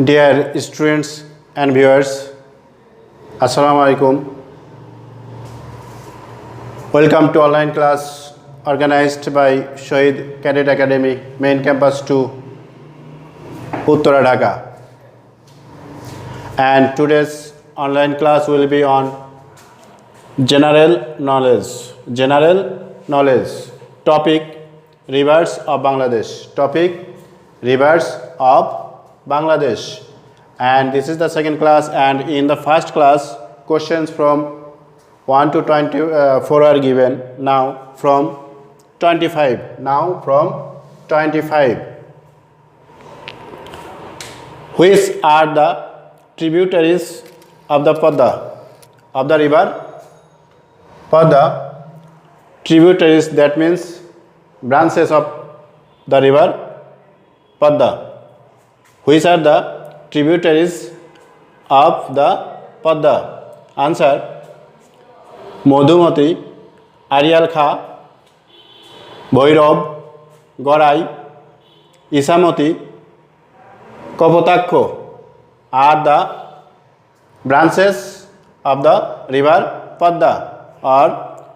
Dear students and viewers, Assalamu alaikum. Welcome to online class organized by Shahid Cadet Academy, Main Campus 2, Uttara Dhaka. And today's online class will be on general knowledge. Topic: rivers of Bangladesh. And this is the second class, and in the first class questions from 1 to 24 are given. Now from 25. Which are the tributaries of the river Padma? Tributaries, that means branches of the river Padma. Which are the tributaries of the Padma? Answer: Madhumati, Arial Kha, Bhairav, Gorai, Isamati, Kapotakko are the branches of the river Padma or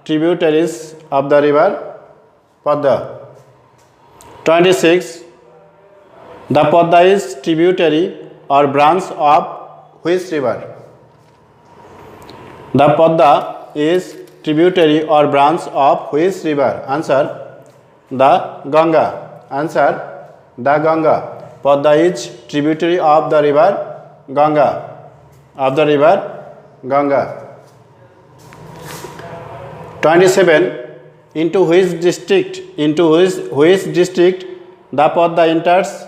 tributaries of the river Padma. 26. The Padma is tributary or branch of which river? The Padma is tributary or branch of which river? Answer: the Ganga. Padma is tributary of the river Ganga. 27. Into which district the Padma enters?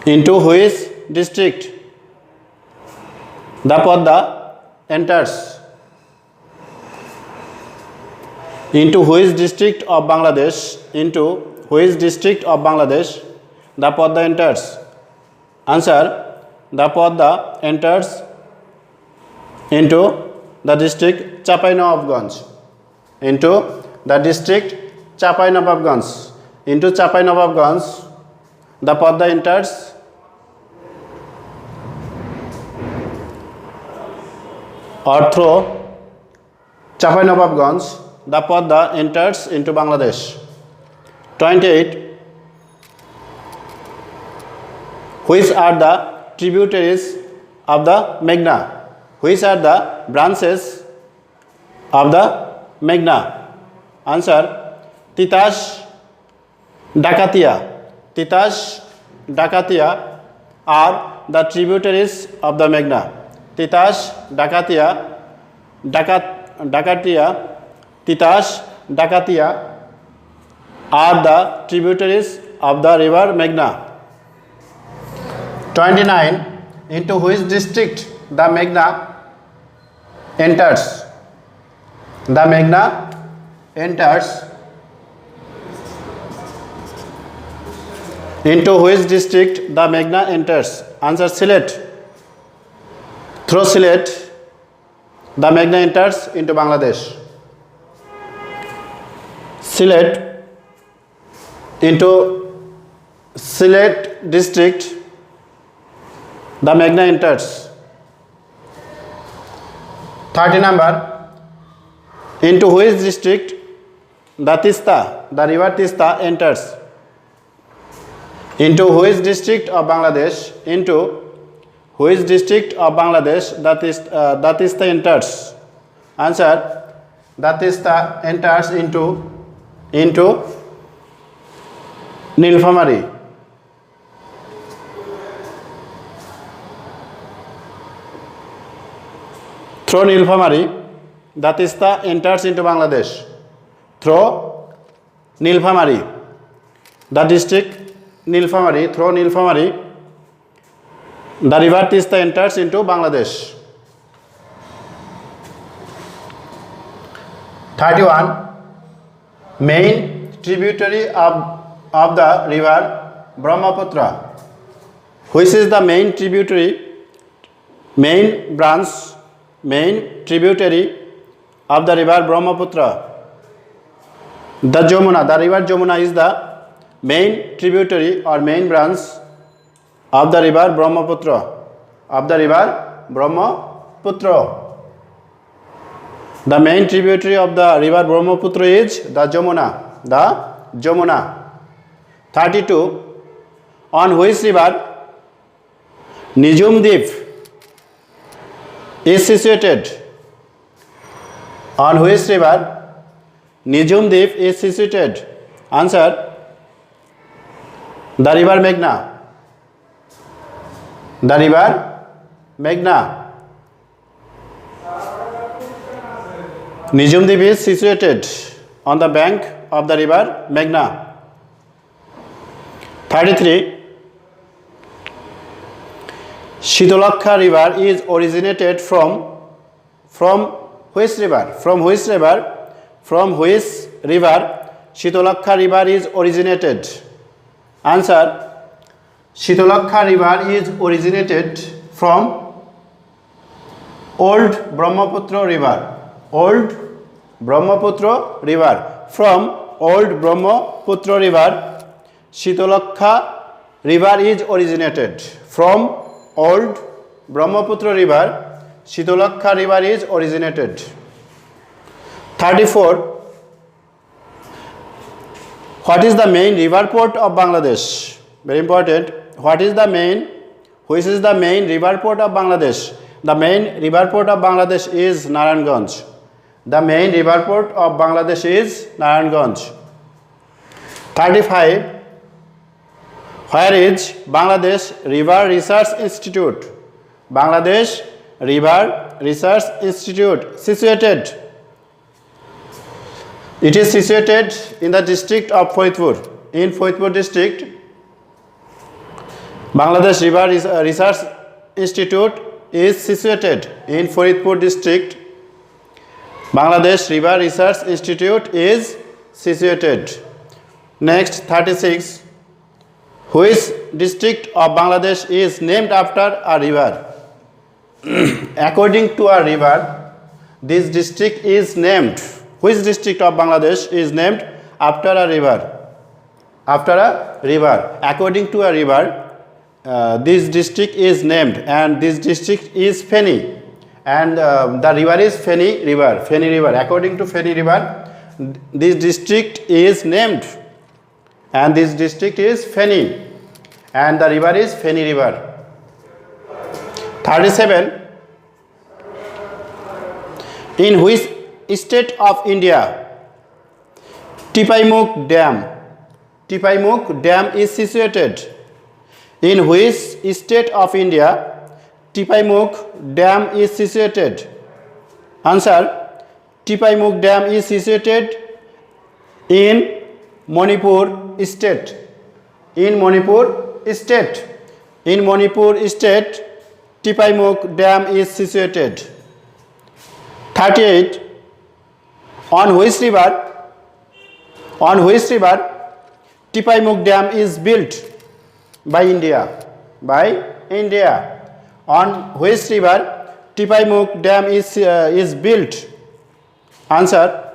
Into which district the Padma enters? Into which district of Bangladesh? The Padma enters? Answer: the Padma enters into the district Chapai-Nawabganj. Into Chapai-Nawabganj, the Padma enters or through Chapai-Nawabganj, the Padma enters into Bangladesh. 28. Which are the tributaries of the Meghna? Which are the branches of the Meghna? Answer: Titash, Dakatia are the tributaries of the Meghna. Titash, Dakatia are the tributaries of the river Meghna. 29. Into which district the Meghna enters? The Meghna enters into which district the Meghna enters? Answer: Sylhet. Through Sylhet, the Meghna enters into Bangladesh. Into Sylhet district, the Meghna enters. 30 number. Into which district the river Tista enters? Into which district of Bangladesh? The Tista enters? Answer: the Tista enters into Nilphamari. Through Nilphamari, the Tista enters into Bangladesh. Through Nilphamari, the district Nilphamari, through Nilphamari, the river Tista enters into Bangladesh. 31. Main tributary of the river Brahmaputra. Which is the main tributary of the river Brahmaputra? The river Jamuna is the main tributary or main branch of the river Brahmaputra. Of the river Brahmaputra. The main tributary of the river Brahmaputra is the Jamuna. The Jamuna. 32. On which river Nijum Deep is situated? On which river Nijum Deep is situated? Answer: the river Meghna. The river Meghna. Nijum Deep is situated on the bank of the river Meghna. 33. Shitolakha river is originated from which river? From which river? From which river Shitolakha river is originated? Answer: Shitolakha river is originated from Old Brahmaputra river. Old Brahmaputra river. From Old Brahmaputra river Shitolakha river is originated. From Old Brahmaputra river Shitolakha river is originated. 34. What is the main river port of Bangladesh? Very important. Which is the main river port of Bangladesh? The main river port of Bangladesh is Narayanganj. The main river port of Bangladesh is Narayanganj. 35. Where is Bangladesh River Research Institute? Bangladesh River Research Institute situated? It is situated in the district of Faridpur. In Faridpur district, Bangladesh River Research Institute is situated in Faridpur district. Bangladesh River Research Institute is situated. Next, 36. Which district of Bangladesh is named after a river? According to a river, this district is named. Which district of Bangladesh is named after a river? After a river. According to a river, this district is named, and this district is Feni, and the river is Feni River. Feni River. According to Feni River, this district is named, and this district is Feni, and the river is Feni River. 37. In which state of India Tipaimukh Dam is situated? In which state of India Tipaimukh Dam is situated? Answer: Tipaimukh Dam is situated in Manipur state. In Manipur state. In Manipur state, Tipaimukh Dam is situated. 38. On which river Tipaimukh Dam is built by India? By India. On which river Tipaimukh Dam is built? Answer: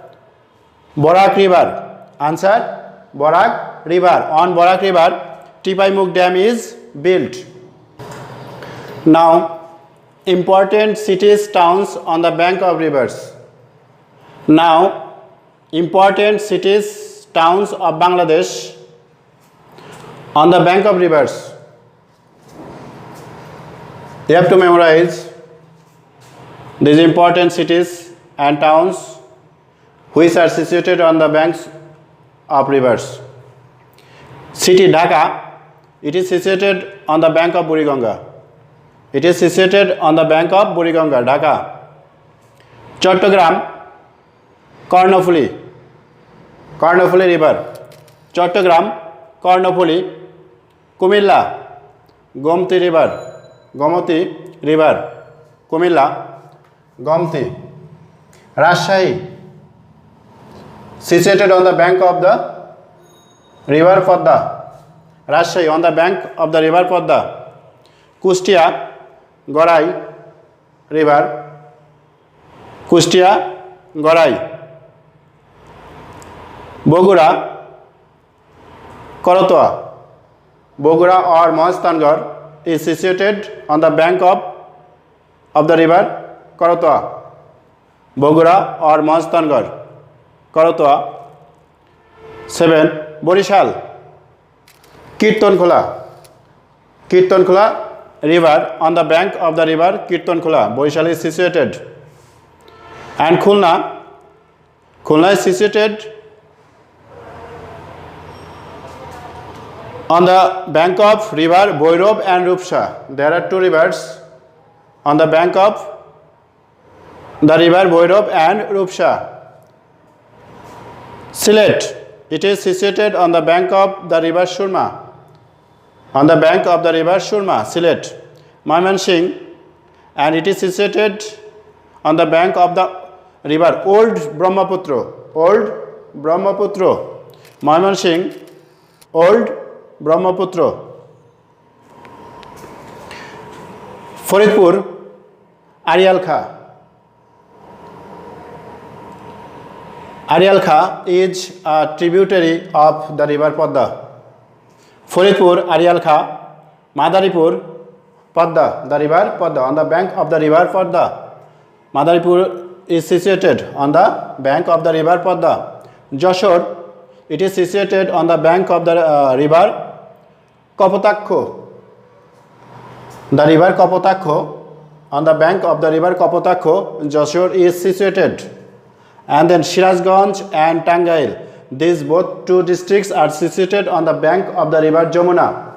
Barak River. Answer: Barak River. On Barak River Tipaimukh Dam is built. Now, important cities, towns on the bank of rivers. Now, important cities, towns of Bangladesh on the bank of rivers. You have to memorize these important cities and towns which are situated on the banks of rivers. City Dhaka, it is situated on the bank of Buriganga. It is situated on the bank of Buriganga, Dhaka. Chattogram, Karnafuli River. Chattogram, Karnafuli. Kumilla, Gomti River. Kumilla, Gomti. Rajshahi, situated on the bank of the river Padma. Rajshahi, on the bank of the river Padma. Kustia, Gorai River. Kustia, Gorai. Bogura, Korotwa. Bogura or Mahastangad is situated on the bank of the river Korotwa, Bogura or Maztangar. Korotwa. 7. Borishal, Kirtonkhola. Kirtonkhola river, on the bank of the river Kirtonkhola. Borishal is situated. And Khulna. Khulna is situated on the bank of river Boirab and Rupsha. There are two rivers on the bank of the river Boirab and Rupsha. Sylhet, it is situated on the bank of the river Surma. On the bank of the river Surma, Sylhet. Mymensingh, and it is situated on the bank of the river Old Brahmaputra. Old Brahmaputra. Mymensingh, Old Brahmaputra. Faridpur, Arial Kha. Arial Kha is a tributary of the river Padma. Faridpur, Arial Kha. Madaripur, Padma, the river Padma, on the bank of the river Padma. Madaripur is situated on the bank of the river Padma. Jashore, it is situated on the bank of the river Kapotakho. The river Kapotakho, on the bank of the river Kapotakho, Jashore is situated. And then Shirazganj and Tangail, these both two districts are situated on the bank of the river Jamuna.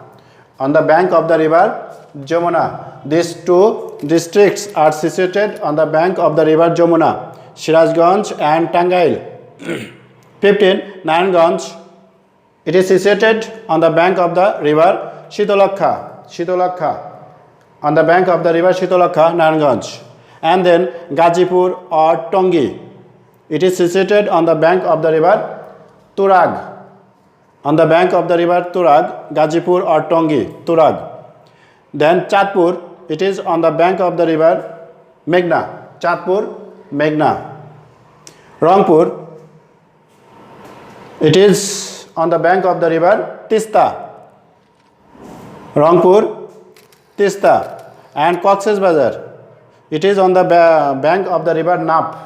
On the bank of the river Jamuna, these two districts are situated on the bank of the river Jamuna, Shirazganj and Tangail. 15. Nayanganj, it is situated on the bank of the river Shitolakha. Shitolakha, on the bank of the river Shitolakha, Nayanganj. And then Gazipur or Tongi, it is situated on the bank of the river Turag. On the bank of the river Turag, Gazipur or Tongi, Turag. Then Chatpur, it is on the bank of the river Meghna. Chatpur, Meghna. Rangpur, it is on the bank of the river Tista. Rangpur, Tista. And Cox's Bazar, it is on the bank of the river Nap.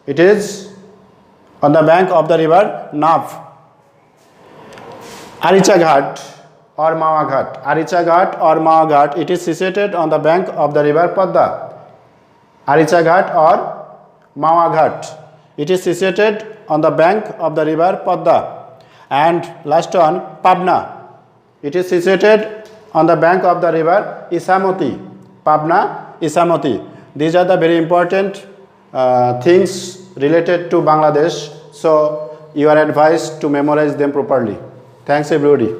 It is on the bank of the river Nap. Aricha Ghat or Mawa Ghat. Aricha Ghat or Mawa Ghat, it is situated on the bank of the river Padma. Aricha Ghat or Mawa Ghat, it is situated on the bank of the river Padma. And last one, Pabna, it is situated on the bank of the river Isamati. Pabna, Isamati. These are the very important things related to Bangladesh. So you are advised to memorize them properly. Thanks everybody.